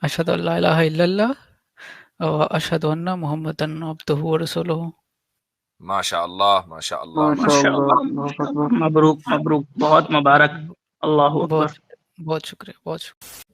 अशहदु अल्ला इलाहा इल्लल्लाह व अशहदु अन्ना मुहम्मदन अब्दुहु व रसूलुहु। माशा अल्लाह, माशा अल्लाह, माशा माशाअल्लाह, अल्लाहु अकबर। मबरूक मबरूक, बहुत मुबारक। अल्लाहु बहुत अकबर। बहुत शुक्रिया, बहुत शुक्रिया।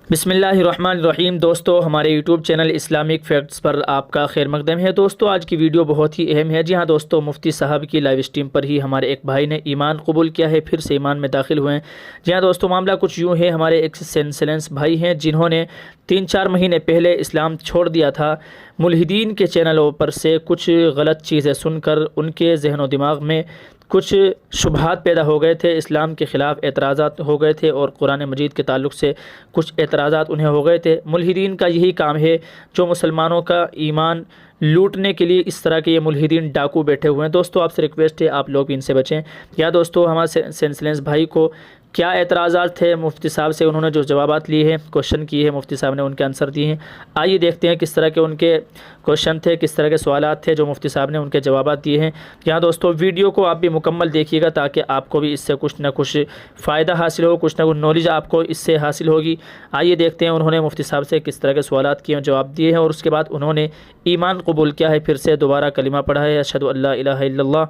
बिस्मिल्लाहिर्रहमानिर्रहीम। दोस्तों, हमारे यूट्यूब चैनल इस्लामिक फैक्ट्स पर आपका खैर मकदम है। दोस्तों, आज की वीडियो बहुत ही अहम है। जी हाँ दोस्तों, मुफ्ती साहब की लाइव स्ट्रीम पर ही हमारे एक भाई ने ईमान कबूल किया है, फिर से ईमान में दाखिल हुए हैं। जी हाँ दोस्तों, मामला कुछ यूँ है। हमारे एक सेंसलेंस भाई हैं जिन्होंने 3-4 महीने पहले इस्लाम छोड़ दिया था। मुल्हिदीन के चैनलों पर से कुछ गलत चीज़ें सुनकर उनके जहन व दिमाग में कुछ शुबहात पैदा हो गए थे, इस्लाम के ख़िलाफ़ एतराज़ात हो गए थे और कुरान मजीद के ताल्लुक़ से कुछ एतराज़ात उन्हें हो गए थे। मुल्हिदीन का यही काम है, जो मुसलमानों का ईमान लूटने के लिए इस तरह के ये मुल्हिदीन डाकू बैठे हुए हैं। दोस्तों, आपसे रिक्वेस्ट है आप लोग भी इनसे बचें। या दोस्तों, हमारे सेंसलेंस भाई को क्या एतराज़ात थे मुफ्ती साहब से, उन्होंने जो जवाबात लिए हैं, क्वेश्चन किए हैं, मुफ्ती साहब ने उनके आंसर दिए हैं। आइए देखते हैं किस तरह के उनके क्वेश्चन थे, किस तरह के सवालात थे जो मुफ्ती साहब ने उनके जवाबात दिए हैं। यहाँ दोस्तों, वीडियो को आप भी मुकम्मल देखिएगा ताकि आपको भी इससे कुछ ना कुछ फ़ायदा हासिल हो, कुछ ना कुछ नॉलेज आपको इससे हासिल होगी। आइए देखते हैं उन्होंने मुफ्ती साहब से किस तरह के सवालात किए, जवाब दिए हैं और उसके बाद उन्होंने ईमान कबूल किया है, फिर से दोबारा कलिमा पढ़ा है, अशहदु अल्ला इलाहा इल्लल्लाह।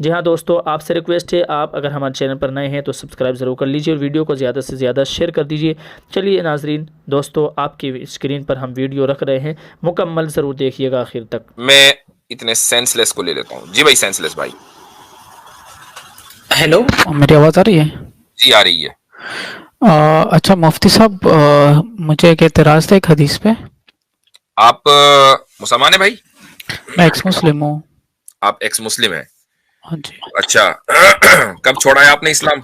जी हाँ दोस्तों, आपसे रिक्वेस्ट है आप अगर हमारे चैनल पर नए हैं तो सब्सक्राइब ज़रूर कर लीजिए और वीडियो को ज़्यादा से ज़्यादा शेयर कर दीजिए। चलिए नाजरीन, दोस्तों आपकी स्क्रीन पर हम वीडियो रख रहे हैं, मुकम्मल ज़रूर देखिएगा आखिर तक। मैं इतने सेंसलेस को ले लेता हूँ। जी भाई सेंसलेस भाई। हेलो, मेरी आवाज़ आ रही है? जी आ रही है। अच्छा मुफ्ती साहब, मुझे एक एतराज़ था एक हदीस पे। आप मुसलमान है भाई? मैं एक्स मुस्लिम हूँ। आप एक्स मुस्लिम है? हाँ जी। अच्छा कब छोड़ा है आपने इस्लाम?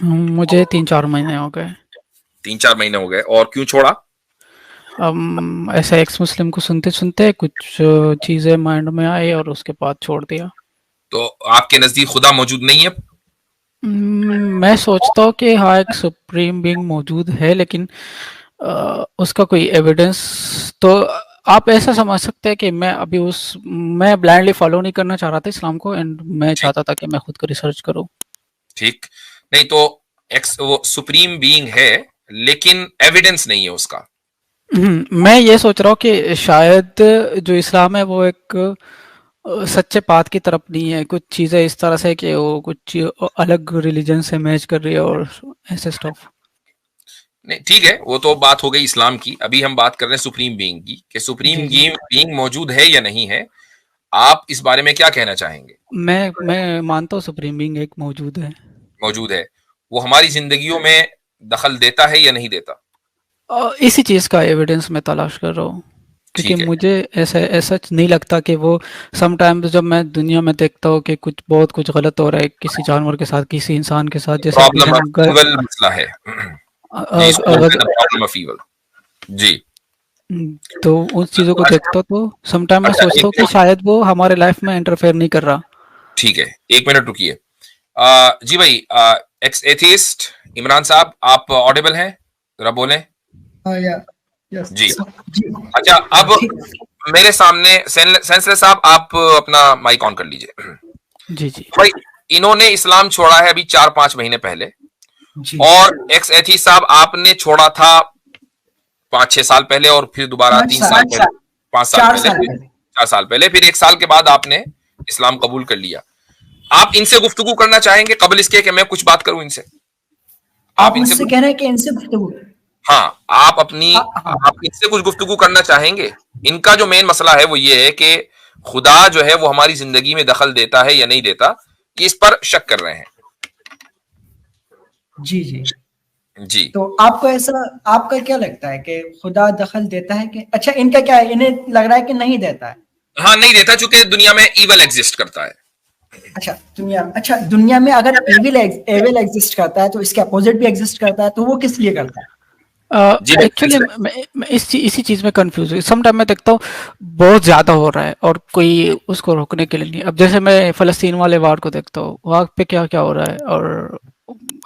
मुझे 3-4 महीने हो गए। 3-4 महीने हो गए। और क्यों छोड़ा? ऐसा एक्स मुस्लिम को सुनते सुनते कुछ चीज़ें माइंड में आई और उसके बाद छोड़ दिया। तो आपके नजदीक खुदा मौजूद नहीं है? मैं सोचता हूँ कि हाँ, एक सुप्रीम बीइंग मौजूद है, लेकिन उसका कोई एविडेंस तो आप ऐसा समझ सकते हैं कि मैं ब्लाइंडली फॉलो नहीं करना चाह रहा था इस्लाम को, एंड मैं चाहता था कि मैं खुद को रिसर्च करूँ। ठीक नहीं तो वो सुप्रीम बीइंग है लेकिन एविडेंस नहीं है उसका। मैं ये सोच रहा हूँ कि शायद जो इस्लाम है वो एक सच्चे पाथ की तरफ नहीं है। कुछ चीज़ें इस तरह से कि वो कुछ अलग रिलीजन से मैच कर रही है और ऐसे स्टफ। नहीं ठीक है, वो तो बात हो गई इस्लाम की। अभी हम बात कर रहे हैं सुप्रीम बीइंग की कि सुप्रीम बीइंग मौजूद है या नहीं है। आप इस बारे में क्या कहना चाहेंगे? मैं मानता हूँ सुप्रीम बीइंग एक मौजूद है। मौजूद है। वो हमारी जिंदगियों में दखल देता है या नहीं देता? इसी चीज़ का एविडेंस मैं तलाश कर रहा हूँ, क्योंकि मुझे ऐसा नहीं लगता कि वो समटाइम्स जब मैं दुनिया में देखता हूँ कि बहुत कुछ गलत हो रहा है किसी जानवर के साथ, किसी इंसान के साथ, जैसे मसला है जी, तो उन चीज़ों को देखता हूँ तो समटाइम मैं सोचता हूँ कि शायद वो हमारे लाइफ में इंटरफेयर नहीं कर रहा। ठीक है, 1 मिनट रुकिए। जी भाई, एक्स एथिस्ट इमरान साहब, आप ऑडिबल हैं? जरा बोलें। जी अच्छा, अब मेरे सामने सेंसलेस साहब, आप अपना माइक ऑन कर लीजिए। जी जी भाई, इन्होंने इस्लाम छोड़ा है अभी 4-5 महीने पहले, और एक्स एथिस्ट साहब आपने छोड़ा था 5-6 साल पहले, और फिर दोबारा 3 साल पहले, 5 साल पहले, 4 साल पहले, फिर 1 साल के बाद आपने इस्लाम कबूल कर लिया। आप इनसे गुफ्तगू करना चाहेंगे कबल इसके कि मैं कुछ बात करूं इनसे? आप इनसे कह रहे हैं कि इनसे गुफ्तगू? हाँ, आप इनसे कुछ गुफ्तगू करना चाहेंगे? इनका जो मेन मसला है वो ये है कि खुदा जो है वो हमारी जिंदगी में दखल देता है या नहीं देता, कि इस पर शक कर रहे हैं। जी जी जी, तो आपका क्या लगता है कि खुदा दखल देता है कि? अच्छा, इनका क्या है, इन्हें लग रहा है कि नहीं देता है? हाँ, नहीं देता, चूंकि दुनिया में ईवल एग्जिस्ट करता है। अच्छा, दुनिया में अगर एविल एग्जिस्ट करता है तो इसके अपोजिट भी एग्जिस्ट करता है, तो वो किस लिए करता है? एक्चुअली मैं इसी चीज़ में कंफ्यूज हूँ। समटाइम मैं देखता हूँ बहुत ज़्यादा हो रहा है और कोई उसको रोकने के लिए नहीं। अब जैसे मैं फ़लस्तीन वाले वार को देखता हूँ, वहाँ पे क्या क्या हो रहा है, और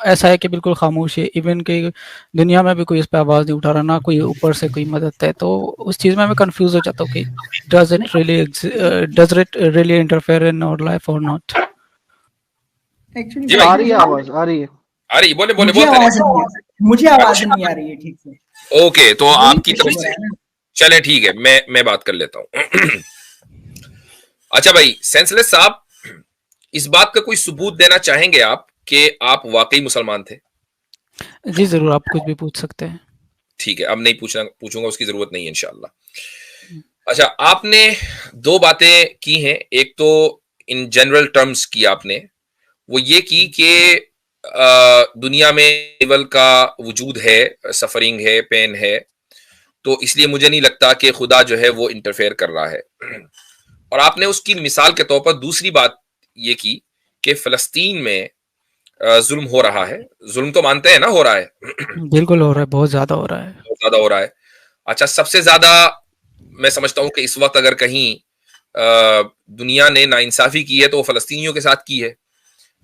ऐसा है कि बिल्कुल खामोश है। इवन कि दुनिया में भी कोई इस पर आवाज़ नहीं उठा रहा, ना कोई ऊपर से कोई मदद है। तो उस चीज़ में मैं कंफ्यूज हो जाता हूँ कि does it really interfere in our life और नॉट। आ रही है आवाज़, आ रही है? बोले मुझे आवाज़ नहीं आ रही है ठीक से। ओके, तो आपकी तरफ हो से रहा है ना। चले ठीक है, मैं बात कर लेता हूं। अच्छा भाई सेंसलेस साहब, इस बात का कोई सबूत देना चाहेंगे आप कि आप वाकई मुसलमान थे? जी जरूर, आप कुछ भी पूछ सकते हैं। ठीक है, अब नहीं पूछूंगा, उसकी जरूरत नहीं है इंशाल्लाह। अच्छा, आपने दो बातें की हैं, एक तो इन जनरल टर्म्स की आपने, वो ये की कि दुनिया में लेवल का वजूद है, सफरिंग है, पेन है, तो इसलिए मुझे नहीं लगता कि खुदा जो है वो इंटरफेयर कर रहा है। और आपने उसकी मिसाल के तौर पर दूसरी बात ये की कि फलस्तीन में जुल्म हो रहा है। जुल्म तो मानते हैं ना, हो रहा है? बिल्कुल हो रहा है, बहुत ज्यादा हो रहा है। बहुत ज्यादा हो रहा है। अच्छा, सबसे ज्यादा मैं समझता हूं कि इस वक्त अगर कहीं दुनिया ने नाइंसाफी की है तो वो फलस्तीनियों के साथ की है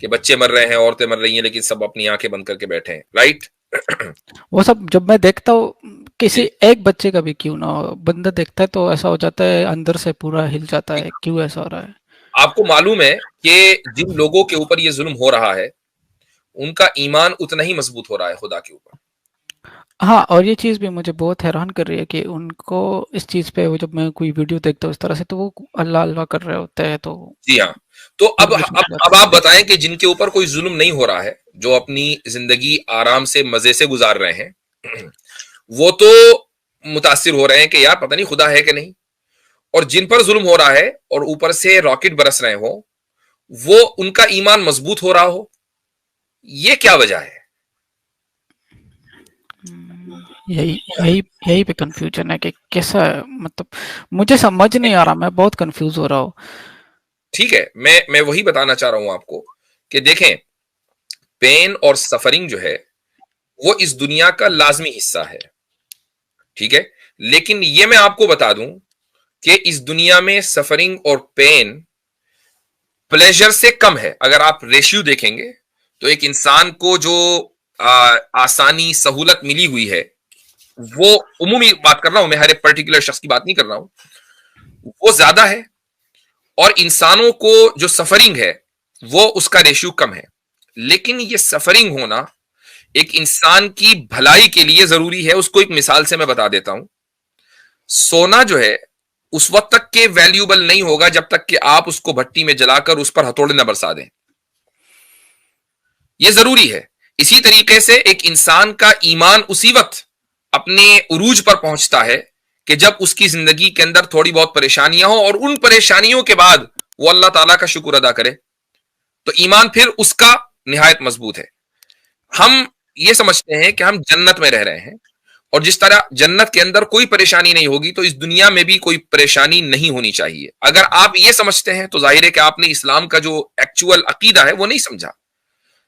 कि बच्चे मर रहे हैं, औरतें मर रही हैं, लेकिन सब अपनी आंखें बंद करके बैठे हैं, राइट? वो सब जब मैं देखता हूँ, किसी जी। एक बच्चे का भी क्यों ना हो, बंदा देखता है तो ऐसा हो जाता है, अंदर से पूरा हिल जाता है, क्यों ऐसा हो रहा है। आपको मालूम है कि जिन लोगों के ऊपर ये जुल्म हो रहा है उनका ईमान उतना ही मजबूत हो रहा है खुदा के ऊपर। हाँ, और ये चीज़ भी मुझे बहुत हैरान कर रही है कि उनको इस चीज़ पे, वो जब मैं कोई वीडियो देखता हूँ इस तरह से, तो वो अल्लाह अल्लाह कर रहे होते हैं, तो जी हाँ। तो फिर अब भी अब समझ अब आता आप बताएं कि जिनके ऊपर कोई जुल्म नहीं हो रहा है, जो अपनी जिंदगी आराम से मजे से गुजार रहे हैं, वो तो मुतासिर हो रहे हैं कि यार पता नहीं खुदा है कि नहीं। और जिन पर जुल्म हो रहा है और ऊपर से रॉकेट बरस रहे हो, वो उनका ईमान मजबूत हो रहा हो, ये क्या वजह है? है। यही यही यही पे कंफ्यूजन है कि कैसा है, मतलब मुझे समझ नहीं आ रहा, मैं बहुत कंफ्यूज हो रहा हूँ। ठीक है, मैं वही बताना चाह रहा हूं आपको कि देखें, पेन और सफरिंग जो है वो इस दुनिया का लाजमी हिस्सा है, ठीक है? लेकिन ये मैं आपको बता दूं कि इस दुनिया में सफरिंग और पेन प्लेजर से कम है। अगर आप रेशियो देखेंगे तो एक इंसान को जो आसानी सहूलत मिली हुई है, वो उमूमी बात कर रहा हूं मैं, हर एक पर्टिकुलर शख्स की बात नहीं कर रहा हूं, वो ज्यादा है। और इंसानों को जो सफरिंग है वो उसका रेशियो कम है। लेकिन ये सफरिंग होना एक इंसान की भलाई के लिए जरूरी है। उसको एक मिसाल से मैं बता देता हूं। सोना जो है उस वक्त तक के वैल्यूएबल नहीं होगा जब तक कि आप उसको भट्टी में जलाकर उस पर हथौड़े न बरसा दें। यह जरूरी है। इसी तरीके से एक इंसान का ईमान उसी वक्त अपने उरूज पर पहुंचता है कि जब उसकी जिंदगी के अंदर थोड़ी बहुत परेशानियां हो और उन परेशानियों के बाद वो अल्लाह ताला का शुक्र अदा करे, तो ईमान फिर उसका निहायत मजबूत है। हम ये समझते हैं कि हम जन्नत में रह रहे हैं, और जिस तरह जन्नत के अंदर कोई परेशानी नहीं होगी तो इस दुनिया में भी कोई परेशानी नहीं होनी चाहिए। अगर आप ये समझते हैं तो जाहिर है कि आपने इस्लाम का जो एक्चुअल अकीदा है वो नहीं समझा।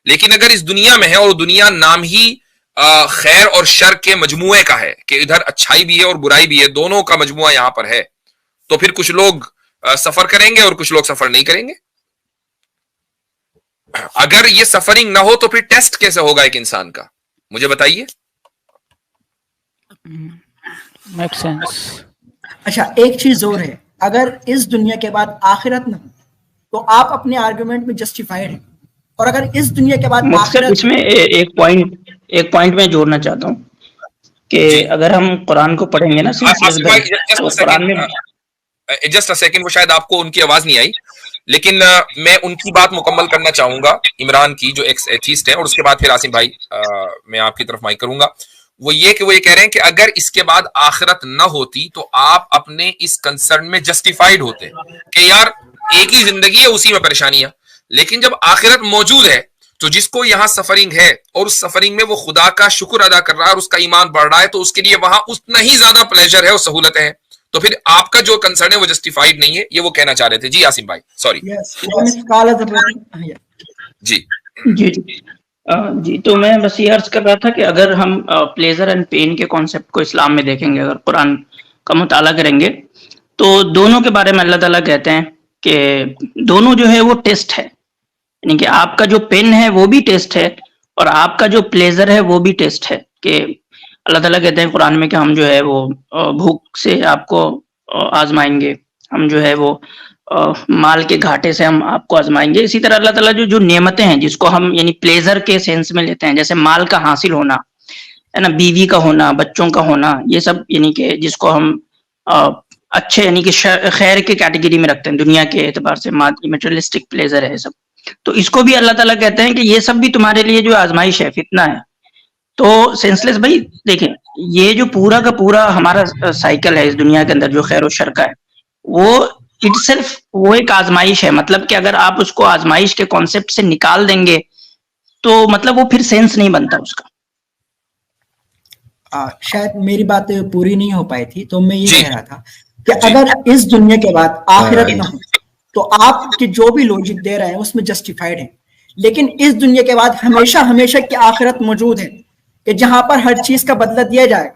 लेकिन अगर इस दुनिया में है और दुनिया नाम ही खैर और शर के मजमुए का है कि इधर अच्छाई भी है और बुराई भी है, दोनों का मजमुआ यहां पर है, तो फिर कुछ लोग सफर करेंगे और कुछ लोग सफर नहीं करेंगे। अगर ये सफरिंग ना हो तो फिर टेस्ट कैसे होगा एक इंसान का, मुझे बताइए। Make sense. अच्छा, एक चीज और है, अगर इस दुनिया के बाद आखिरत न हो तो आप अपने आर्गुमेंट में जस्टिफाइड हैं, और अगर इस दुनिया के बाद आखिरत, इसमें एक पॉइंट मैं जोड़ना चाहता हूँ कि अगर हम कुरान को पढ़ेंगे ना तो कुरान में जस्ट अ सेकंड, वो शायद आपको उनकी आवाज नहीं आई, लेकिन मैं उनकी बात मुकम्मल करना चाहूंगा, इमरान की, जो एक्स एथीस्ट है, और उसके बाद फिर आसिम भाई मैं आपकी तरफ माइक करूंगा। वो ये कह रहे हैं कि अगर इसके बाद आखिरत न होती तो आप अपने इस कंसर्न में जस्टिफाइड होते कि यार एक ही जिंदगी है, उसी में परेशानियां। लेकिन जब आखिरत मौजूद है तो जिसको यहाँ सफरिंग है और उस सफरिंग में वो खुदा का शुक्र अदा कर रहा है और उसका ईमान बढ़ रहा है, तो उसके लिए वहां उतना ही ज्यादा प्लेजर है और सहूलतें हैं। तो फिर आपका जो कंसर्न है वो जस्टिफाइड नहीं है, ये वो कहना चाह रहे थे। जी आसिम भाई, सॉरी। जी जी जी, तो मैं बस ये अर्ज कर रहा था कि अगर हम प्लेजर एंड पेन के कॉन्सेप्ट को इस्लाम में देखेंगे, अगर कुरान का मुताला करेंगे, तो दोनों के बारे में अल्लाह ताला कहते हैं कि दोनों जो है वो टेस्ट है, यानी कि आपका जो पेन है वो भी टेस्ट है और आपका जो प्लेजर है वो भी टेस्ट है। कि अल्लाह ताला कहते हैं कुरान में कि हम जो है वो भूख से आपको आजमाएंगे, हम जो है वो माल के घाटे से हम आपको आजमाएंगे। इसी तरह अल्लाह ताला जो नेमतें हैं जिसको हम यानी प्लेजर के सेंस में लेते हैं, जैसे माल का हासिल होना, ہے نا, بیوی کا ہونا, بچوں کا ہونا, یہ سب یعنی کہ جس کو ہم اچھے یعنی کہ خیر کے کیٹیگری میں رکھتے ہیں دنیا کے اعتبار سے, میٹریلسٹک پلیزر ہے سب, تو اس کو بھی اللہ تعالیٰ کہتے ہیں کہ یہ سب بھی تمہارے لیے جو آزمائش ہے, فتنہ ہے. تو سینسلیس بھائی دیکھیں, یہ جو پورا کا پورا ہمارا سائیکل ہے اس دنیا کے اندر جو خیر و شر کا ہے, وہ اٹ سیلف وہ ایک آزمائش ہے. مطلب کہ اگر آپ اس کو آزمائش کے کانسیپٹ سے نکال دیں گے تو مطلب وہ پھر سینس نہیں بنتا اس کا. شاید میری بات پوری نہیں ہو پائی تھی, تو میں یہ کہہ رہا تھا کہ اگر اس دنیا کے بعد آخرت نہ ہو تو آپ کے جو بھی لوجک دے رہے ہیں اس میں جسٹیفائڈ ہے, لیکن اس دنیا کے بعد ہمیشہ ہمیشہ کی آخرت موجود ہے کہ جہاں پر ہر چیز کا بدلہ دیا جائے.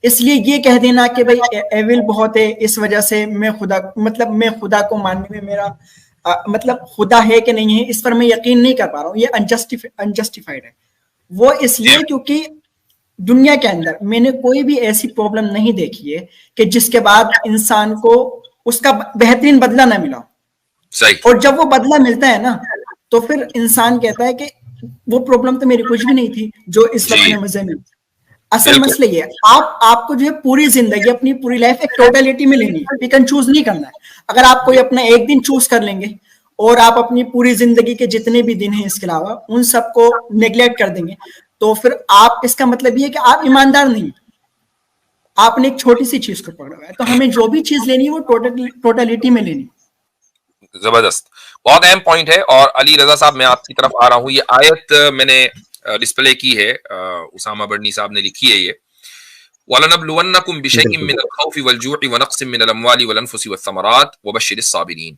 اس لیے یہ کہہ دینا کہ بھائی ایول بہت ہے, اس وجہ سے میں خدا کو ماننے میں میرا مطلب خدا ہے کہ نہیں ہے اس پر میں یقین نہیں کر پا رہا ہوں, یہ انجسٹیفائڈ ہے. وہ اس لیے کیونکہ دنیا کے اندر میں نے کوئی بھی ایسی پرابلم نہیں دیکھی ہے کہ جس کے بعد انسان کو اس کا بہترین بدلہ نہ ملا. اور جب وہ بدلہ ملتا ہے نا تو پھر انسان کہتا ہے کہ وہ پرابلم تو میری کچھ بھی نہیں تھی جو اس وقت میں مزے میں. اصل مسئلہ یہ ہے آپ کو جو ہے پوری زندگی اپنی پوری لائف ایک ٹوٹلٹی میں لینی ہے, پک اینڈ چوز نہیں کرنا ہے. اگر آپ کوئی اپنا ایک دن چوز کر لیں گے اور آپ اپنی پوری زندگی کے جتنے بھی دن ہیں اس کے علاوہ ان سب کو نیگلیکٹ کر دیں گے تو پھر آپ اس کا مطلب یہ ہے کہ آپ ایماندار نہیں, آپ نے ایک چھوٹی سی چیز کو پکڑا ہوا ہے. تو ہمیں جو بھی چیز لینی ہے وہ ٹوٹلٹی میں لینی. زبردست, بہت اہم پوائنٹ ہے. اور علی رضا صاحب میں آپ کی طرف آ رہا ہوں. یہ آیت میں نے ڈسپلے کی ہے, اسامہ بڑنی صاحب نے لکھی ہے یہ, وَلَنَبْلُوَنَّكُمْ بِشَيْءٍ مِّنَ الْخَوْفِ وَالْجُوعِ وَنَقْصٍ مِّنَ الْأَمْوَالِ وَالْأَنفُسِ وَالثَّمَرَاتِ وَبَشِّرِ الصَّابِرِينَ.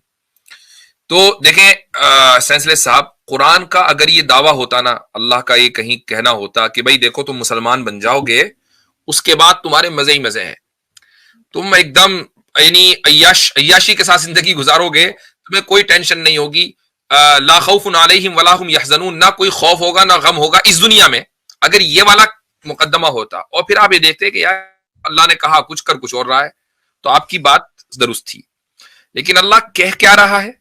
تو دیکھیں سینسلیس صاحب, قرآن کا اگر یہ دعویٰ ہوتا نا, اللہ کا یہ کہیں کہنا ہوتا کہ بھائی دیکھو تم مسلمان بن جاؤ گے اس کے بعد تمہارے مزے ہی مزے ہیں, تم ایک دم یعنی عیاشی کے ساتھ زندگی گزارو گے, تمہیں کوئی ٹینشن نہیں ہوگی, لا خوف علیہم ولا هم یحزنون, نہ کوئی خوف ہوگا نہ غم ہوگا اس دنیا میں. اگر یہ والا مقدمہ ہوتا اور پھر آپ یہ دیکھتے کہ یار اللہ نے کہا کچھ کر کچھ اور رہا ہے, تو آپ کی بات درست تھی. لیکن اللہ کہہ کیا رہا ہے,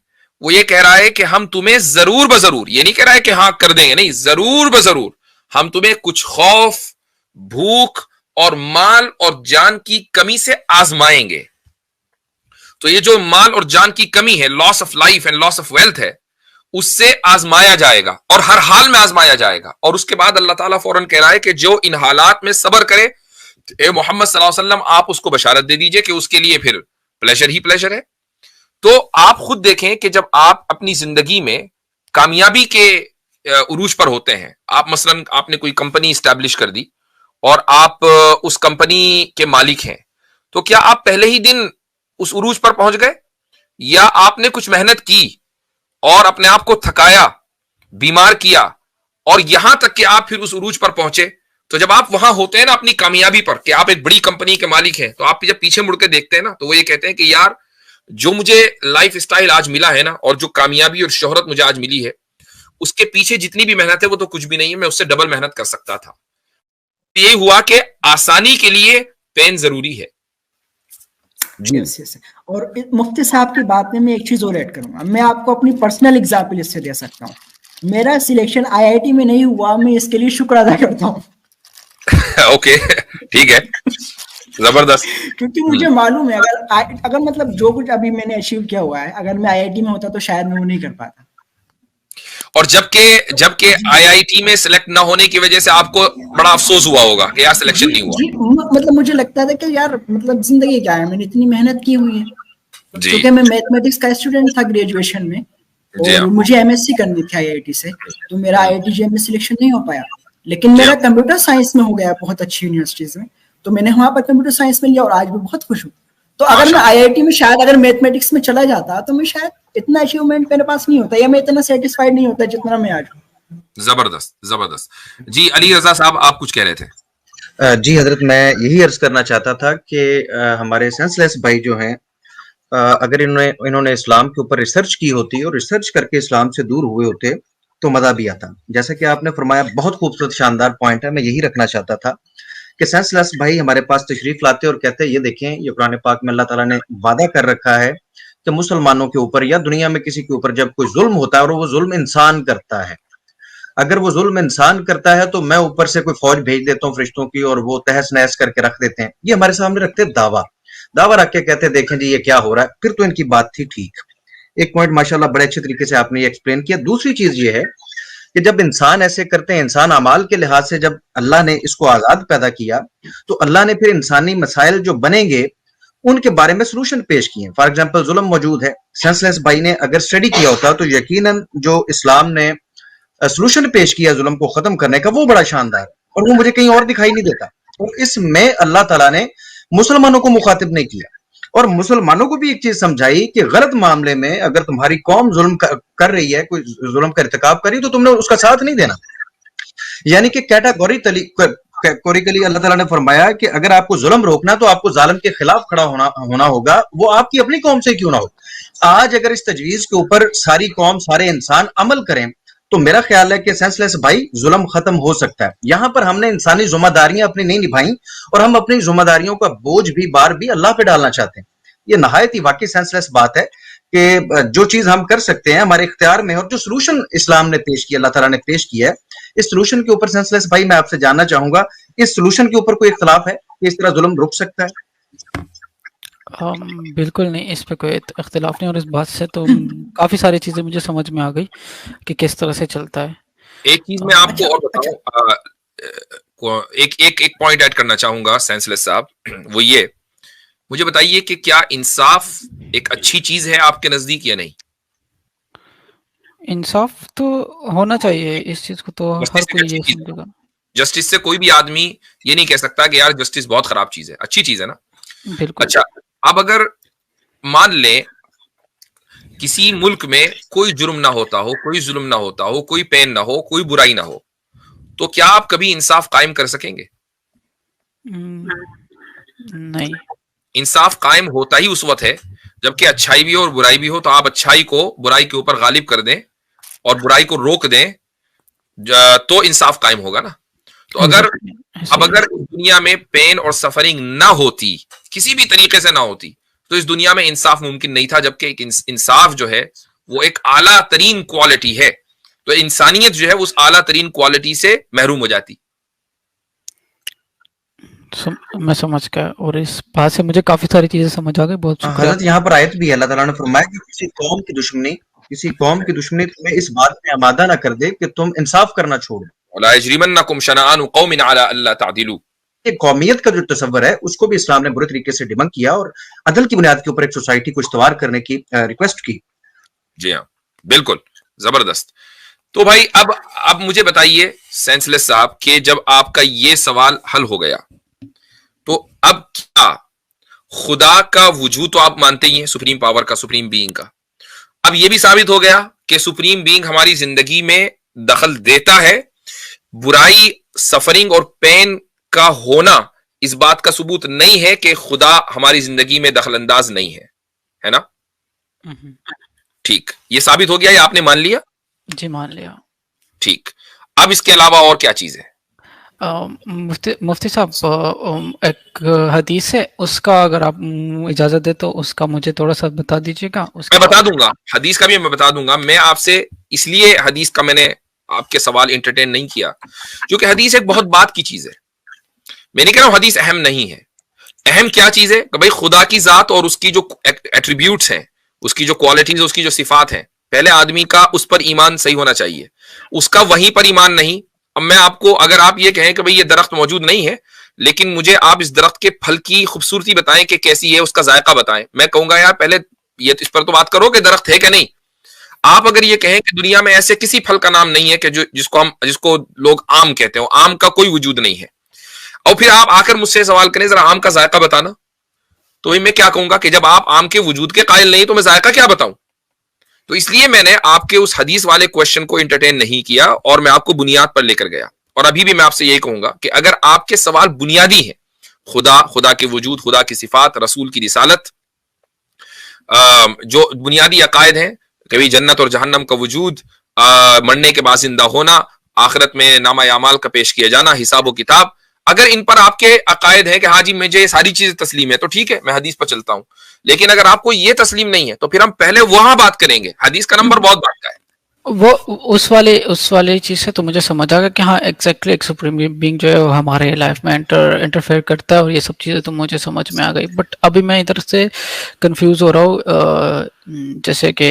وہ یہ کہہ رہا ہے کہ ہم تمہیں ضرور بضرور, یہ نہیں کہہ رہا ہے کہ ہاں کر دیں گے, نہیں, ضرور بضرور ہم تمہیں کچھ خوف, بھوک اور مال اور جان کی کمی سے آزمائیں گے. تو یہ جو مال اور جان کی کمی ہے, loss of life and loss of wealth ہے, اس سے آزمایا جائے گا اور ہر حال میں آزمایا جائے گا. اور اس کے بعد اللہ تعالیٰ فوراً کہہ رہا ہے کہ جو ان حالات میں صبر کرے, اے محمد صلی اللہ علیہ وسلم آپ اس کو بشارت دے دیجئے کہ اس کے لیے پھر پلیجر ہی پلیجر ہے. تو آپ خود دیکھیں کہ جب آپ اپنی زندگی میں کامیابی کے عروج پر ہوتے ہیں, آپ مثلاً آپ نے کوئی کمپنی اسٹیبلش کر دی اور آپ اس کمپنی کے مالک ہیں, تو کیا آپ پہلے ہی دن اس عروج پر پہنچ گئے, یا آپ نے کچھ محنت کی اور اپنے آپ کو تھکایا, بیمار کیا, اور یہاں تک کہ آپ پھر اس عروج پر پہنچے؟ تو جب آپ وہاں ہوتے ہیں نا اپنی کامیابی پر, کہ آپ ایک بڑی کمپنی کے مالک ہیں, تو آپ جب پیچھے مڑ کے دیکھتے ہیں نا تو وہ یہ کہتے ہیں کہ یار جو مجھے لائف اسٹائل آج ملا ہے نا, اور جو کامیابی اور شہرت مجھے آج ملی ہے, اس کے پیچھے جتنی بھی محنت ہے وہ تو کچھ بھی نہیں ہے, میں اس سے ڈبل محنت کر سکتا تھا. یہ ہوا کہ آسانی کے لیے پین ضروری ہے. جی اور مفتی صاحب کی بات میں ایک چیز اور ایڈ کروں گا. میں آپ کو اپنی پرسنل ایگزامپل اس سے دے سکتا ہوں. میرا سلیکشن IIT میں نہیں ہوا, میں اس کے لیے شکر ادا کرتا ہوں. اوکے ٹھیک ہے, زبردست. کیونکہ مجھے معلوم ہے اگر مطلب جو کچھ ابھی میں نے اچیو کیا ہوا ہے, اگر میں IIT میں ہوتا تو شاید میں وہ نہیں کر پاتا. اور جبکہ IIT میں سلیکٹ نہ ہونے کی وجہ سے آپ کو بڑا افسوس ہوا ہوگا کہ یار سلیکشن نہیں ہوا. مطلب مجھے لگتا تھا کہ یار مطلب زندگی کیا ہے, میں نے اتنی محنت کی ہوئی ہے, کیونکہ میں میتھمیٹکس کا اسٹوڈنٹ تھا گریجویشن میں, اور مجھے MSc کرنی تھی IIT سے, تو میرا IIT JM میں سلیکشن نہیں ہو پایا. لیکن میرا کمپیوٹر سائنس میں ہو گیا بہت اچھی یونیورسٹیز میں, تو میں نے وہاں پر کمپیوٹر سائنس میں لیا اور آج بھی بہت خوش ہوں. تو اگر میں IIT میں شاید اگر میتھمیٹکس میں چلا جاتا تو میں شاید اتنا اچیومنٹ میرے پاس نہیں ہوتا, یا میں اتنا سیٹسفائیڈ نہیں ہوتا جتنا میں آج ہوں. زبردست زبردست. جی علی رضا صاحب آپ کچھ کہہ رہے تھے. جی حضرت, میں یہی عرض کرنا چاہتا تھا کہ ہمارے سینسلیس بھائی جو ہیں, اگر انہوں نے اسلام کے اوپر ریسرچ کی ہوتی اور ریسرچ کر کے اسلام سے دور ہوئے ہوتے تو مزہ بھی آتا. جیسا کہ آپ نے فرمایا, بہت خوبصورت شاندار پوائنٹ ہے. میں یہی رکھنا چاہتا تھا کہ سینسلیس بھائی ہمارے پاس تشریف لاتے اور کہتے یہ دیکھیں, یہ قرآن پاک میں اللہ تعالیٰ نے وعدہ کر رکھا ہے کہ مسلمانوں کے اوپر یا دنیا میں کسی کے اوپر جب کوئی ظلم ہوتا ہے, اور وہ ظلم انسان کرتا ہے, اگر وہ ظلم انسان کرتا ہے تو میں اوپر سے کوئی فوج بھیج دیتا ہوں فرشتوں کی اور وہ تہس نہس کر کے رکھ دیتے ہیں. یہ ہمارے سامنے رکھتے دعویٰ رکھ کے کہتے ہیں دیکھیں جی یہ کیا ہو رہا ہے. پھر تو ان کی بات تھی ٹھیک. ایک پوائنٹ ماشاءاللہ بڑے اچھے طریقے سے آپ نے یہ ایکسپلین کیا. دوسری چیز یہ ہے کہ جب انسان ایسے کرتے ہیں، انسان اعمال کے لحاظ سے جب اللہ نے اس کو آزاد پیدا کیا تو اللہ نے پھر انسانی مسائل جو بنیں گے ان کے بارے میں سلوشن پیش کیے. فار ایگزامپل ظلم موجود ہے. سینس لیس بھائی نے اگر اسٹڈی کیا ہوتا تو یقیناً جو اسلام نے سلوشن پیش کیا ظلم کو ختم کرنے کا وہ بڑا شاندار ہے اور وہ مجھے کہیں اور دکھائی نہیں دیتا. اور اس میں اللہ تعالیٰ نے مسلمانوں کو مخاطب نہیں کیا اور مسلمانوں کو بھی ایک چیز سمجھائی کہ غلط معاملے میں اگر تمہاری قوم ظلم کر رہی ہے، کوئی ظلم کا ارتکاب کر رہی ہے تو تم نے اس کا ساتھ نہیں دینا. یعنی کہ کیٹاگوریکلی اللہ تعالیٰ نے فرمایا کہ اگر آپ کو ظلم روکنا تو آپ کو ظالم کے خلاف کھڑا ہونا ہوگا، وہ آپ کی اپنی قوم سے کیوں نہ ہو. آج اگر اس تجویز کے اوپر ساری قوم سارے انسان عمل کریں تو میرا خیال ہے کہ سینس لیس بھائی ظلم ختم ہو سکتا ہے. یہاں پر ہم نے انسانی ذمہ داریاں اپنی نہیں نبھائیں اور ہم اپنی ذمہ داریوں کا بوجھ بھی بار بھی اللہ پہ ڈالنا چاہتے ہیں. یہ نہایت ہی واقعی سینس لیس بات ہے کہ جو چیز ہم کر سکتے ہیں ہمارے اختیار میں، اور جو سلوشن اسلام نے پیش کیا، اللہ تعالیٰ نے پیش کیا ہے، اس سلوشن کے اوپر سینس لیس بھائی میں آپ سے جاننا چاہوں گا اس سلوشن کے اوپر کوئی اختلاف ہے کہ اس طرح ظلم رک سکتا ہے؟ بالکل نہیں، اس پہ کوئی اختلاف نہیں. اور اس بات سے تو کافی ساری چیزیں مجھے سمجھ میں آ گئی کہ کس طرح سے چلتا ہے. ایک چیز میں آپ کو اور بتاؤں، ایک پوائنٹ ایڈ کرنا چاہوں گا سینس لیس صاحب، وہ یہ مجھے بتائیے کہ کیا انصاف ایک اچھی چیز ہے آپ کے نزدیک یا نہیں؟ انصاف تو ہونا چاہیے، اس چیز کو تو ہر کوئی یہ سمجھے گا. جسٹس سے کوئی بھی آدمی یہ نہیں کہہ سکتا کہ یار جسٹس بہت خراب چیز ہے، اچھی چیز ہے نا. بالکل. اچھا، اب اگر مان لیں کسی ملک میں کوئی جرم نہ ہوتا ہو، کوئی ظلم نہ ہوتا ہو، کوئی پین نہ ہو، کوئی برائی نہ ہو، تو کیا آپ کبھی انصاف قائم کر سکیں گے؟ نہیں. انصاف قائم ہوتا ہی اس وقت ہے جبکہ اچھائی بھی ہو اور برائی بھی ہو، تو آپ اچھائی کو برائی کے اوپر غالب کر دیں اور برائی کو روک دیں تو انصاف قائم ہوگا نا. تو اگر دنیا میں پین اور سفرنگ نہ ہوتی، کسی بھی طریقے سے نہ ہوتی، تو اس دنیا میں انصاف ممکن نہیں تھا. جبکہ ایک انصاف جو ہے وہ ایک اعلیٰ ترین کوالٹی ہے، تو انسانیت جو ہے اس اعلیٰ ترین کوالٹی سے محروم ہو جاتی. میں سمجھ گیا اور اس بات سے مجھے کافی ساری چیزیں سمجھ آ گئی. بہت شکریہ. حضرت یہاں پر آیت بھی ہے، اللہ تعالیٰ نے فرمایا کہ کسی قوم کی دشمنی تمہیں اس بات میں آمادہ نہ کر دے کہ تم انصاف کرنا چھوڑ دو. وَلَا يَجْرِمَنَّكُمْ شَنَآنُ قَوْمٍ عَلَىٰ أَلَّا تَعْدِلُوا. قومیت کا جو تصور ہے اس کو بھی اسلام نے برے طریقے سے ڈیبنک کیا اور عدل کی بنیاد کے اوپر ایک سوسائٹی کو استوار کرنے کی ریکویسٹ کی. جی ہاں، بالکل زبردست. تو بھائی اب مجھے بتائیے سینس لیس صاحب کہ جب آپ کا یہ سوال حل ہو گیا تو اب کیا خدا کا وجود تو آپ مانتے ہی ہیں، سپریم پاور کا، سپریم بینگ کا. اب یہ بھی ثابت ہو گیا کہ سپریم بینگ ہماری زندگی میں دخل دیتا ہے. برائی، سفرنگ اور پین کا ہونا اس بات کا ثبوت نہیں ہے کہ خدا ہماری زندگی میں دخل انداز نہیں ہے نا؟ ٹھیک، یہ ثابت ہو گیا، یہ آپ نے مان لیا؟ جی مان لیا. ٹھیک، اب اس کے علاوہ اور کیا چیز ہے؟ مفتی صاحب ایک حدیث ہے، اس کا اگر آپ اجازت دے تو اس کا مجھے تھوڑا سا بتا دیجیے گا. میں بتا دوں گا، حدیث کا بھی میں بتا دوں گا. میں آپ سے اس لیے حدیث کا میں نے آپ کے سوال انٹرٹین نہیں کیا کیونکہ حدیث ایک بہت بات کی چیز ہے. میں نہیں کہہ رہا ہوں حدیث اہم نہیں ہے. اہم کیا چیز ہے کہ بھائی خدا کی ذات اور اس کی جو ایٹریبیوٹس ہیں، اس کی جو کوالٹیز، اس کی جو صفات ہیں، پہلے آدمی کا اس پر ایمان صحیح ہونا چاہیے. اس کا وہیں پر ایمان نہیں. اب میں آپ کو، اگر آپ یہ کہیں کہ بھئی یہ درخت موجود نہیں ہے لیکن مجھے آپ اس درخت کے پھل کی خوبصورتی بتائیں کہ کیسی ہے، اس کا ذائقہ بتائیں، میں کہوں گا یار پہلے یہ اس پر تو بات کرو کہ درخت ہے کہ نہیں. آپ اگر یہ کہیں کہ دنیا میں ایسے کسی پھل کا نام نہیں ہے کہ جس کو لوگ آم کہتے ہیں، آم کا کوئی وجود نہیں ہے، اور پھر آپ آ کر مجھ سے سوال کریں ذرا آم کا ذائقہ بتانا، تو میں کیا کہوں گا کہ جب آپ آم کے وجود کے قائل نہیں تو میں ذائقہ کیا بتاؤں. تو اس لیے میں نے آپ کے اس حدیث والے کوشچن کو انٹرٹین نہیں کیا اور میں آپ کو بنیاد پر لے کر گیا. اور ابھی بھی میں آپ سے یہی کہوں گا کہ اگر آپ کے سوال بنیادی ہیں، خدا کے وجود، خدا کی صفات، رسول کی رسالت، جو بنیادی عقائد ہیں، کبھی جنت اور جہنم کا وجود، مرنے کے بعد زندہ ہونا، آخرت میں نامہ اعمال کا پیش کیا جانا، حساب و کتاب، اگر ان پر آپ کے عقائد ہیں کہ ہاں جی مجھے یہ ساری چیزیں تسلیم ہے تو ٹھیک ہے، میں حدیث پر چلتا ہوں. لیکن اگر آپ کو یہ تسلیم نہیں ہے تو پھر ہم پہلے وہاں بات کریں گے. حدیث کا نمبر بہت بڑھتا ہے. वो उस वाले चीज से तो मुझे समझ आ गया कि हाँ एग्जैक्टली एक सुप्रीम बीइंग जो है वो हमारे लाइफ में इंटरफेयर करता है, और ये सब चीजें तो मुझे समझ में आ गई। बट अभी मैं इधर से कंफ्यूज हो रहा हूँ, जैसे कि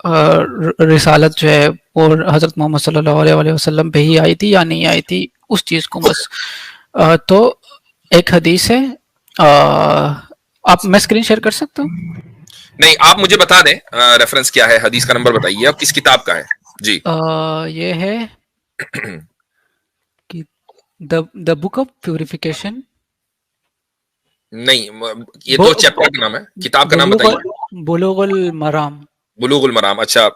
रिसालत जो है वो हजरत मोहम्मद सल्लल्लाहु अलैहि वसल्लम पे ही आई थी या नहीं आई थी, उस चीज को बस तो एक हदीस है, आप मैं स्क्रीन शेयर कर सकता हूँ? नहीं, आप मुझे बता दें रेफरेंस क्या है, हदीस का नंबर बताइए और किस किताब का है जी। ये है कि द बुक ऑफ प्यूरिफिकेशन। नहीं, ये तो चैप्टर का नाम है, किताब का नाम बताइए। बुलूगुल मराम। बुलूगुल मराम, अच्छा।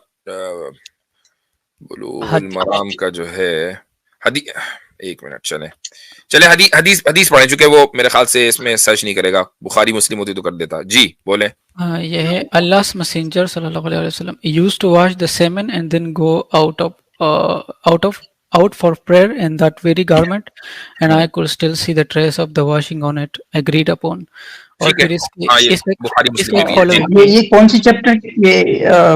बुलूगुल मराम का जो है एक मिनट, चले हदीस पढ़े, चूंकि वो मेरे ख्याल से इसमें सर्च नहीं करेगा, बुखारी मुस्लिम होती तो कर देता जी। बोले ये है अल्लाह's messenger सल्लल्लाहु अलैहि वसल्लम used to wash the semen and then go out for prayer in that very garment, and I could still see the trace of the washing on it, agreed upon। और फिर इसके बुखारी मुस्लिम में भी follow है। ये कौन सी चैप्टर, ये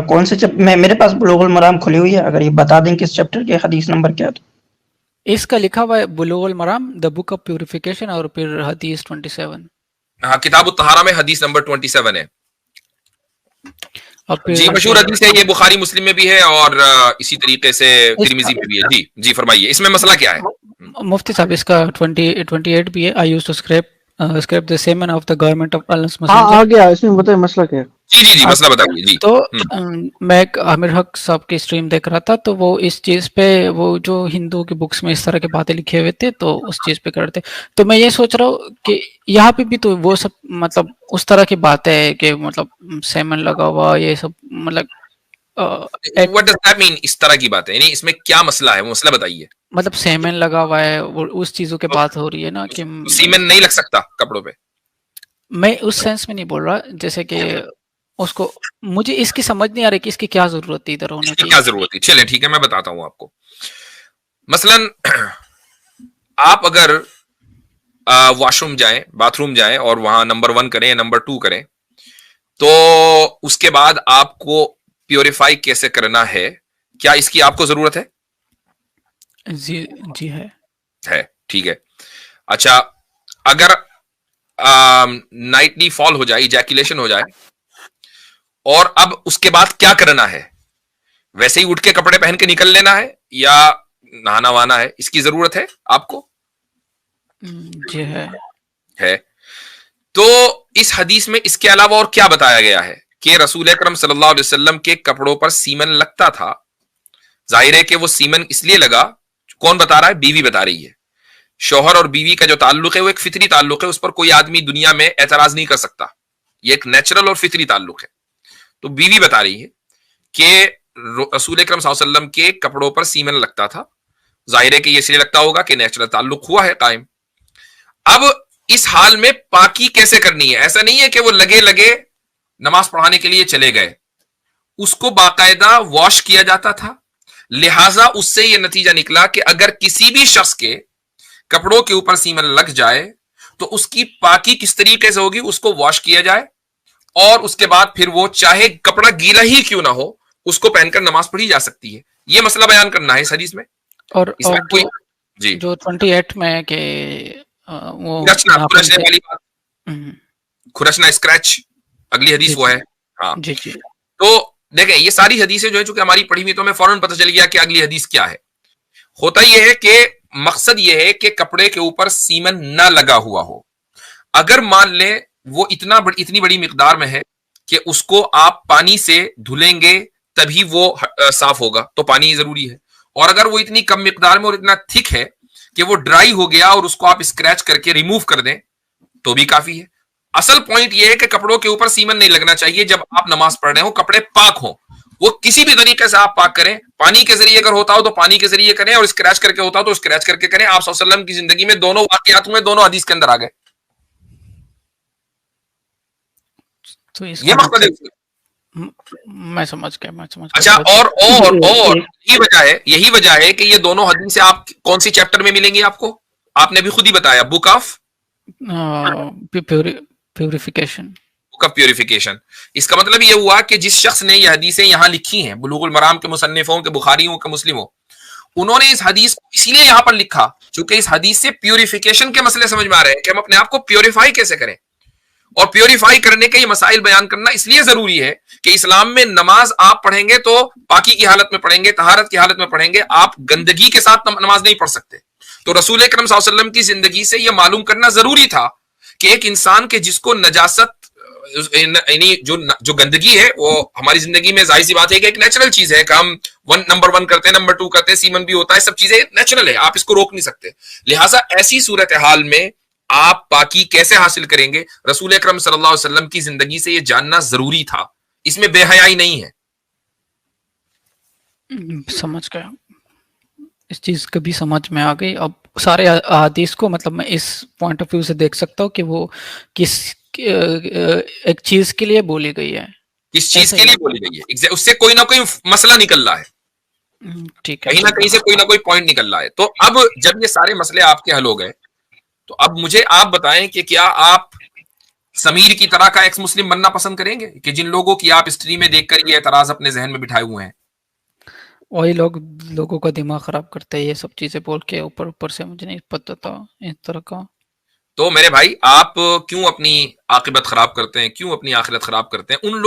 कौन से चैप्टर? मेरे पास बुलूगुल मराम खुली हुई है, अगर ये बता दें किस चैप्टर के हदीस नंबर क्या था। इसका लिखा हुआ है बुलूगुल मराम द बुक ऑफ प्यूरिफिकेशन, और फिर हदीस 27। हाँ, किताब तहारा में हदीस नंबर 27 है जी। मशहूर हदीस है ये, बुखारी मुस्लिम में भी है और इसी तरीके से तिरमिजी में भी है जी। जी फरमाइए, इसमें मसला क्या है? मुफ्ती साहब इसका 28 भी है। I used to scrape the semen of the garment of अल्लाह's messenger। आ गया, इसमें बताइए मसला क्या है। जी मसला बताइए जी। तो मैं एक आमिर हक साहब की स्ट्रीम देख रहा था, तो वो इस चीज पे, वो जो हिंदू की बुक्स में इस तरह के बातें लिखे हुए थे, तो उस चीज पे करते। तो मैं ये सोच रहा हूँ कि यहाँ पे भी तो वो सब मतलब उस तरह की बातें है कि मतलब सेमन लगा हुआ ये सब, मतलब व्हाट डज दैट मीन, इस तरह की बातें, यानी इसमें क्या मसला है, वो मसला बताइए। मतलब सेमन लगा हुआ है, उस चीजों की बात हो रही है ना कि सीमेन नहीं लग सकता कपड़ों पे। मैं उस सेंस में नहीं बोल रहा, जैसे कि उसको, मुझे इसकी समझ नहीं आ रही कि इसकी क्या जरूरत थी इधर होने की। क्या जरूरत थी? चलिए ठीक है, मैं बताता हूं आपको। मसलन आप अगर वॉशरूम जाएं, बाथरूम जाएं और वहां नंबर 1 करें या नंबर 2 करें, तो उसके बाद आपको प्योरीफाई कैसे करना है, क्या इसकी आपको जरूरत है? जी है ठीक है। अच्छा, अगर नाइटली फॉल हो जाए, इजैकुलेशन हो जाए, और अब उसके बाद क्या करना है? वैसे ही उठ के कपड़े पहन के निकल लेना है या नहाना वाना है? इसकी जरूरत है आपको? जी है। तो इस हदीस में इसके अलावा और क्या बताया गया है कि रसूल अकरम सल्लल्लाहु अलैहि वसल्लम के कपड़ों पर सीमन लगता था। जाहिर है कि वो सीमन इसलिए लगा, कौन बता रहा है? बीवी बता रही है। शौहर और बीवी का जो ताल्लुक है वो एक फितरी ताल्लुक है, उस पर कोई आदमी दुनिया में एतराज नहीं कर सकता, ये एक नेचुरल और फितरी ताल्लुक है। तो बीवी बता रही है कि रसूल अकरम सल्लल्लाहु अलैहि वसल्लम के कपड़ों पर सीमन लगता था। जाहिर है कि ये इसलिए लगता होगा कि नेचुरल ताल्लुक हुआ है कायम। अब इस हाल में पाकी कैसे करनी है? ऐसा नहीं है कि वो लगे लगे नमाज पढ़ाने के लिए चले गए, उसको बाकायदा वॉश किया जाता था। लिहाजा उससे यह नतीजा निकला कि अगर किसी भी शख्स के कपड़ों के ऊपर सीमन लग जाए तो उसकी पाकी किस तरीके से होगी? उसको वॉश किया जाए और उसके बाद फिर वो चाहे कपड़ा गीला ही क्यों ना हो, उसको पहनकर नमाज पढ़ी जा सकती है। यह मसला बयान करना है इस हदीस में। और कोई जी जो 28 में के वो खुरचना वाली बात, खुरचना स्क्रैच, अगली हदीस वो है। हाँ जी। तो देखें, ये सारी हदीसें जो है चूंकि हमारी पढ़ी हुई, तो हमें फौरन पता चल गया कि अगली हदीस क्या है। होता यह है कि मकसद यह है कि कपड़े के ऊपर सीमन ना लगा हुआ हो। अगर मान लें वो इतनी बड़ी मिकदार में है कि उसको आप पानी से धुलेंगे तभी वो साफ होगा, तो पानी जरूरी है। और अगर वो इतनी कम मिकदार में और इतना थिक है कि वो ड्राई हो गया और उसको आप स्क्रैच करके रिमूव कर दें तो भी काफी है। असल पॉइंट यह है कि कपड़ों के ऊपर सीमन नहीं लगना चाहिए जब आप नमाज पढ़ रहे हो, कपड़े पाक हो। वो किसी भी तरीके से आप पाक करें, पानी के जरिए अगर होता हो तो पानी के जरिए करें, और स्क्रैच करके होता हो तो स्क्रैच करके करें। आप सल्लल्लाहु अलैहि वसल्लम की जिंदगी में दोनों वाकयात हुए, दोनों हदीस के अंदर आ गए। तो ये मकसद है। मैं समझ गया। अच्छा, और यही वजह है कि ये दोनों हदीसें आप कौन सी चैप्टर में मिलेंगी आपको? आपने भी खुद ही बताया, बुक ऑफ प्यूरिफिकेशन। का प्योरिफिकेशन। इसका मतलब ये हुआ कि जिस शख्स ने ये हदीसें यहाँ लिखी हैं, बुलूगुल मराम के मुसन्निफों के, बुखारियों के, मुस्लिमों, उन्होंने इस हदीस को इसलिए यहाँ पर लिखा क्योंकि इस हदीस से प्योरिफिकेशन के मसले समझ में आ रहे हैं कि हम अपने आप को प्योरीफाई कैसे करें, और प्योरीफाई करने के ये मसाइल बयान करना इसलिए जरूरी है कि इस्लाम में नमाज आप पढ़ेंगे तो पाकी की हालत में पढ़ेंगे, तहारत की हालत में पढ़ेंगे, आप गंदगी के साथ नमाज नहीं पढ़ सकते। तो रसूल अकरम सल्लल्लाहु अलैहि वसल्लम की जिंदगी से यह मालूम करना जरूरी था कि एक इंसान के जिसको नजासत यानी जो गंदगी है वो हमारी जिंदगी में जाहिर सी बात है कि एक नेचुरल चीज है कि हम नंबर 1 करते हैं, नंबर 2 करते हैं, सीमन भी होता है, सब चीजें नेचुरल है, आप इसको रोक नहीं सकते। लिहाजा ऐसी सूरत हाल में आप पाकी कैसे हासिल करेंगे, रसूल अकरम सल्लल्लाहु अलैहि वसल्लम की जिंदगी से ये जानना जरूरी था, इसमें बेहयाई नहीं है। समझ गया, इस चीज कभी समझ में आ गई। अब सारे अहादीस को मतलब मैं इस पॉइंट ऑफ व्यू से देख सकता हूँ कि वो किस एक चीज के लिए बोली गई है, किस चीज के लिए बोली गई है, उससे कोई ना कोई मसला निकल रहा है, ठीक है, कहीं ना कहीं से कोई ना कोई पॉइंट निकल रहा है। तो अब जब ये सारे मसले आपके हल हो गए, तो अब मुझे आप बताएं कि क्या आप समीर की तरह का एक्स मुस्लिम बनना पसंद करेंगे कि जिन लोगों की आप स्ट्रीम में देखकर ये एतराज अपने जहन में बिठाए हुए हैं? वही लोगों का दिमाग खराब करते हैं ये सब चीजें बोल के, ऊपर ऊपर से मुझे नहीं पता था इस तरह का। तो मेरे भाई, आप क्यों अपनी आखिरत खराब करते हैं, क्यों अपनी आखिरत खराब करते हैं उन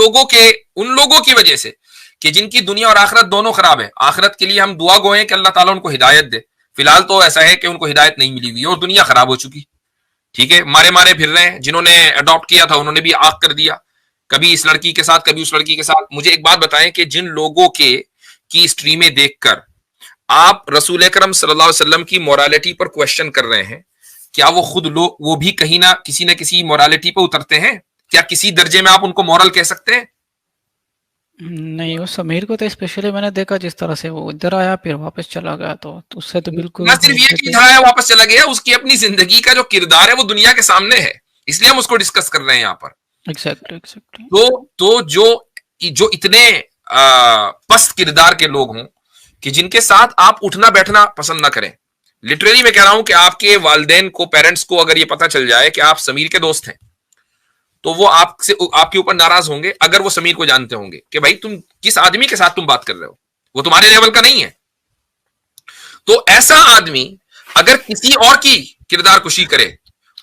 लोगों की वजह से कि जिनकी दुनिया और आखिरत दोनों खराब है। आखिरत के लिए हम दुआ गो हैं कि अल्लाह ताला उनको हिदायत दे, फिलहाल तो ऐसा है कि उनको हिदायत नहीं मिली हुई और दुनिया खराब हो चुकी, ठीक है, मारे फिर रहे हैं। जिन्होंने अडॉप्ट किया था उन्होंने भी आग कर दिया, कभी इस लड़की के साथ कभी उस लड़की के साथ। मुझे एक बात बताएं कि जिन लोगों की स्ट्रीमें देखकर आप रसूल अकरम सल्लल्लाहु अलैहि वसल्लम की मोरालिटी पर क्वेश्चन कर रहे हैं, क्या वो खुद लोग वो भी कहीं ना किसी मोरालिटी पर उतरते हैं? क्या किसी दर्जे में आप उनको मोरल कह सकते हैं? नहीं, वो समीर को तो स्पेशली मैंने देखा जिस तरह से वो इधर आया फिर वापस चला गया, तो उससे तो बिल्कुल ना सिर्फ ये कि इधर आया वापस चला गया, उसकी अपनी जिंदगी का जो किरदार है वो दुनिया के सामने है, इसलिए हम उसको डिस्कस कर रहे हैं यहाँ पर। एग्जैक्टली। तो जो इतने पस्त किरदार के लोग हों कि जिनके साथ आप उठना बैठना पसंद ना करें, लिटरली मैं कह रहा हूं कि आपके वालिदैन को, पेरेंट्स को अगर ये पता चल जाए कि आप समीर के दोस्त हैं, तो वो आपके ऊपर नाराज होंगे, अगर वो समीर को जानते होंगे कि भाई तुम किस आदमी के साथ तुम बात कर रहे हो, वो तुम्हारे लेवल का नहीं है। तो ऐसा आदमी अगर किसी और की किरदार कुशी करे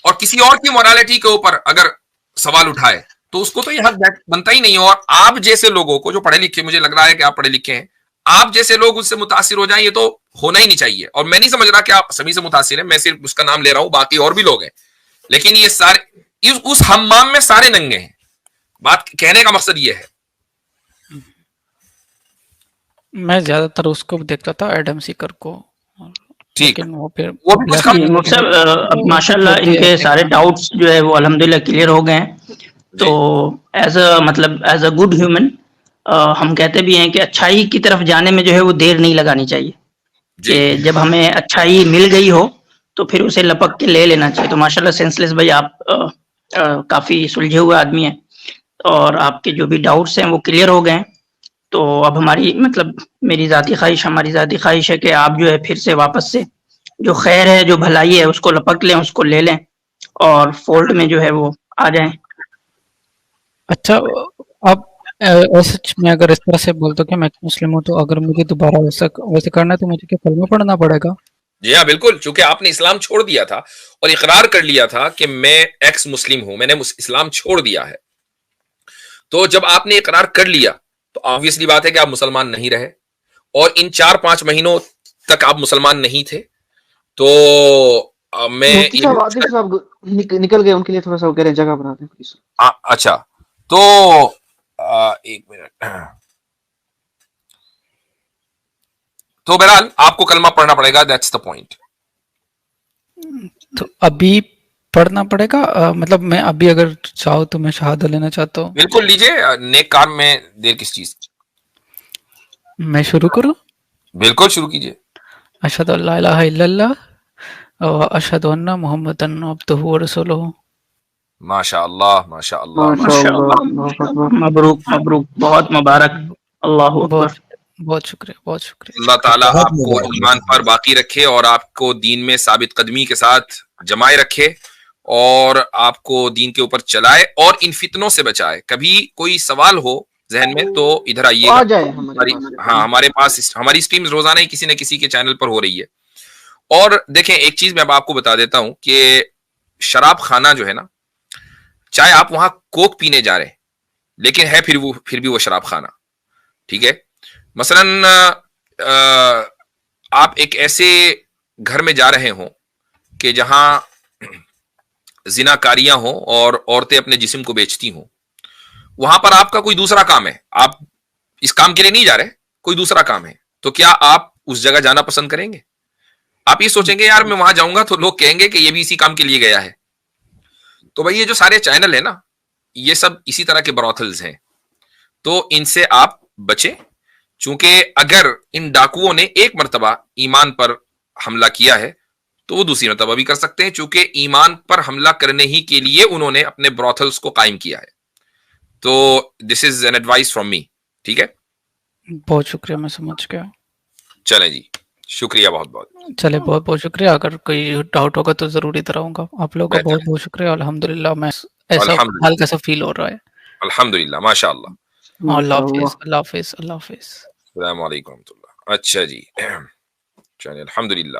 और किसी और की मोरालिटी के ऊपर अगर सवाल उठाए, तो उसको तो यह हक बनता ही नहीं है। और आप जैसे लोगों को, जो पढ़े लिखे, मुझे लग रहा है कि आप पढ़े लिखे हैं, आप जैसे लोग उससे मुतासिर हो जाएं, ये तो होना ही नहीं चाहिए। और मैं नहीं समझ रहा कि आप सभी से मुतासिर हैं, मैं सिर्फ उसका नाम ले रहा हूं, बाकी और भी लोग हैं, लेकिन ये सारे उस हम्माम में सारे नंगे हैं। बात कहने का मकसद ये है। मैं ज्यादातर उसको देखता था, एडम सीकर को, ठीक, वो फिर वो भी कुछ कम। अब माशाल्लाह इनके सारे डाउट्स जो है वो अल्हम्दुलिल्लाह क्लियर हो गए हैं। तो एज अ गुड ह्यूमन हम कहते भी हैं कि अच्छाई की तरफ जाने में जो है वो देर नहीं लगानी चाहिए, कि जब हमें अच्छाई मिल गई हो तो फिर उसे लपक के ले लेना चाहिए। तो माशाल्लाह सेंसलेस भाई, आप काफी सुलझे हुए आदमी हैं और आपके जो भी डाउट्स हैं वो क्लियर हो गए हैं। तो अब हमारी मेरी जाती ख्वाहिश है कि आप जो है फिर से वापस से जो खैर है, जो भलाई है, उसको लपक लें, उसको ले लें और फोल्ड में जो है वो आ जाएं। अच्छा, अब ऐसे मैं अगर इस तरह से बोलता हूँ कि मैं मुस्लिम हूँ, तो अगर मुझे दोबारा वैसे करना है तो मुझे क्या कलमा पढ़ना पड़ेगा? जी हाँ, बिल्कुल, क्योंकि आपने इस्लाम छोड़ दिया था और इकरार कर लिया था कि मैं एक्स मुस्लिम हूं, मैंने इस्लाम छोड़ दिया है। तो जब आपने इकरार कर लिया तो ऑब्वियसली बात है कि आप मुसलमान नहीं रहे, और इन 4-5 महीनों तक आप मुसलमान नहीं थे। तो मैं निकल गए, उनके लिए थोड़ा सा कह रहे हैं जगह बना दें प्लीज। अच्छा, तो एक मिनट। तो बहरहाल आपको कलमा पढ़ना पड़ेगा, दैट्स द पॉइंट। तो अभी पढ़ना पड़ेगा? मतलब मैं अभी अगर चाहूँ तो मैं शहादत लेना चाहता हूँ। बिल्कुल लीजिए, नेक काम में देर किस चीज। मैं शुरू करूँ? बिल्कुल शुरू कीजिए। अशहदु अल्ला इलाहा इल्लल्लाह व अशहदु अन्ना मुहम्मदन अब्दुहु व रसूलुहु। माशाअल्लाह, माशाअल्लाह, मबरूक मबरूक, बहुत मुबारक, अल्लाहु अकबर। बहुत शुक्रिया, बहुत शुक्रिया। अल्लाह ताला आपको ईमान पर बाकी रखे और आपको दीन में साबित कदमी के साथ जमाए रखे اور آپ کو دین کے اوپر چلائے اور ان فتنوں سے بچائے. کبھی کوئی سوال ہو ذہن میں تو ادھر آئیے گا. ہاں ہمارے پاس ہماری اسٹریمز روزانہ ہی کسی نہ کسی کے چینل پر ہو رہی ہے. اور دیکھیں ایک چیز میں اب آپ کو بتا دیتا ہوں کہ شراب خانہ جو ہے نا، چاہے آپ وہاں کوک پینے جا رہے ہیں لیکن ہے پھر بھی وہ شراب خانہ. ٹھیک ہے. مثلاً آپ ایک ایسے گھر میں جا رہے ہوں کہ جہاں زنا کاریاں ہوں اور عورتیں اپنے جسم کو بیچتی ہوں، وہاں پر آپ کا کوئی دوسرا کام ہے، آپ اس کام کے لیے نہیں جا رہے، کوئی دوسرا کام ہے، تو کیا آپ اس جگہ جانا پسند کریں گے؟ آپ یہ سوچیں گے یار میں وہاں جاؤں گا تو لوگ کہیں گے کہ یہ بھی اسی کام کے لیے گیا ہے. تو بھائی یہ جو سارے چینل ہیں نا، یہ سب اسی طرح کے براثلز ہیں، تو ان سے آپ بچیں. چونکہ اگر ان ڈاکوؤں نے ایک مرتبہ ایمان پر حملہ کیا ہے تو وہ دوسری مرتبہ بھی کر سکتے ہیں، چونکہ ایمان پر حملہ کرنے ہی کے لیے انہوں نے اپنے براثلز کو قائم کیا ہے. تو this is an advice from me. ٹھیک ہے، بہت شکریہ، میں سمجھ گیا. چلیں جی، شکریہ بہت بہت. چلے بہت بہت شکریہ. اگر کوئی ڈاؤٹ ہوگا تو ضرور ادھر آؤں گا. آپ لوگوں کا بہت بہت شکریہ. الحمدللہ میں ایسا ہلکا سا فیل ہو رہا ہے. الحمدللہ، ماشاء اللہ. اللہ حافظ. اللہ حافظ. اللہ حافظ. السلام علیکم ورحمۃ اللہ. اچھا جی، چلیے الحمدللہ.